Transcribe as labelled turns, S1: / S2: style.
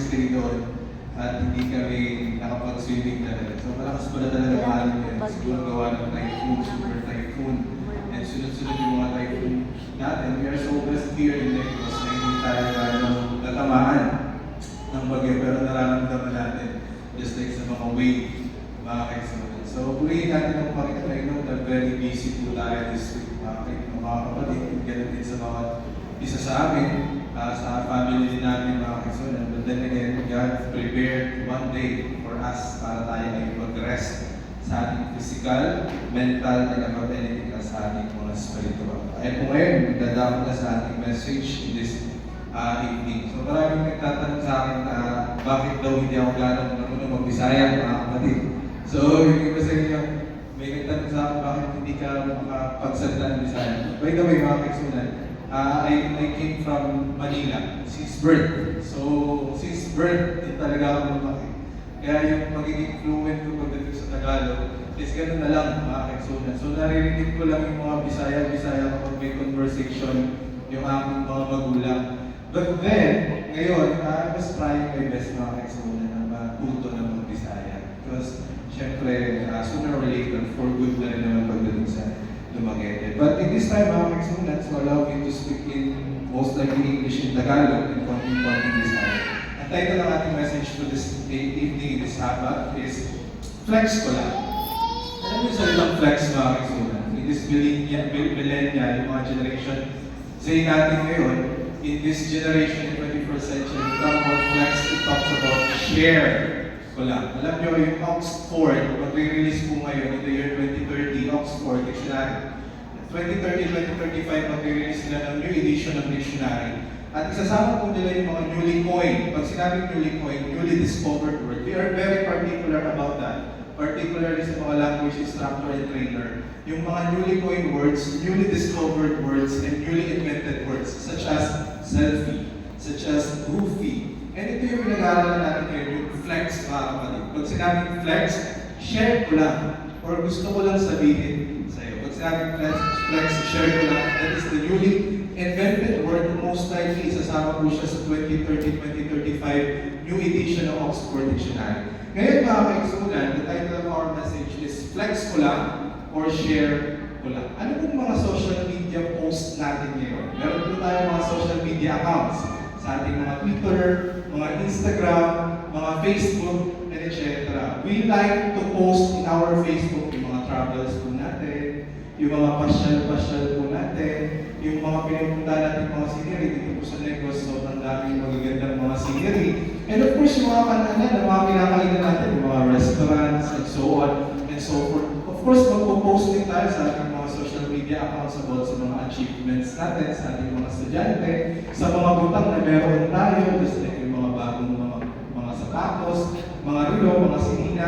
S1: stay doon at hindi kami nakapag-swimming talaga. So malakas pala talaga maalim yan. Siguro gawa ng typhoon, super typhoon. And sunod-sunod yung mga typhoon natin. We are so blessed here in Negros na hindi tayo natamaan ng bagyo, pero nararamdaman natin just like sa mga wave, mga kaibigan. So purihin natin ang Panginoon. I know that very busy po tayo this week, mga kapatid. Ganun din sa mga isa sa amin, sa family din namin, mga kaibigan. But then again, God prepared one day for us para tayo ay mag-rest sa ating physical, mental, and about anything else sa ating mga spiritual. Ay po ngayon, dadako na sa ating message in this evening. So maraming nagtatanong sa akin na bakit daw hindi ako gano'ng marunong mag-Bisaya, mga kapatid. So yung iba sa inyo, may nagtanong sa akin bakit hindi ka makapagsalita ng Bisaya. By the way, mga kaibigan, I came from Manila since birth. So since birth, din talaga ako lumaki. Kaya yung magiging fluent ko pagdating sa Tagalog is ganun na lang, mga kaibigan. So naririnig ko lang yung mga Bisaya kapag may conversation yung aking mga magulang. But then, ngayon, I was trying my best, mga kaibigan, na matuto ng mga Bisaya. Because, syempre, sooner or later, for good na rin naman pagdating sa Dumaguete. But in this time, mga kaibigan, so allow me to speak in most likely English in Tagalog and konting Bisaya. Ang title ng ating message for this evening, this Sabbath, is Flex ko lang. Alam mo yung salitang flex, mga kaibigan? In this millennial, yung mga generation, say natin ngayon, in this generation in 21st century, we talk about flex, it talks about share ko lang. Alam nyo, yung Oxford, mag-release po ngayon in the year 2030, Oxford Dictionary. 2030-2035, mag-release sila ng new edition ng dictionary. At isasama po nila yung mga newly coined. Pag sinabing newly coined, newly discovered word, we are very particular about that. Particularly sa mga language instructor and trainer. Yung mga newly coined words, newly discovered words, and newly invented words, such as selfie, such as goofy. And ito yung pinag-aaralan natin ngayon, yung flex, mga kapatid. Pag sinabing flex, share ko lang, or gusto ko lang sabihin sa'yo. Pag sinabing flex, share ko lang, that is the newly invented word, most likely isasama po siya sa 2030-2035 new edition ng Oxford Dictionary. Ngayon, mga kaibigan, the title of our message is Flex ko lang or Share ko lang. Ano pong mga social media posts natin ngayon? Meron po tayo mga social media accounts sa ating mga Twitter, mga Instagram, mga Facebook, and etc. We like to post in our Facebook yung mga travels po natin, yung mga pasyal-pasyal po natin, yung mga pinupunta natin mga scenery, dito po sa Negros, sobrang daming magagandang mga scenery. And of course, yung mga kananan, yung mga kinakainan natin, yung mga restaurants, and so on, and so forth. Of course, magpo-post din tayo sa ating mga social media accounts about sa mga achievements natin, sa ating mga estudyante, sa mga butang na meron tayo, just like yung mga bagong mga sapatos, mga relo, mga sinina.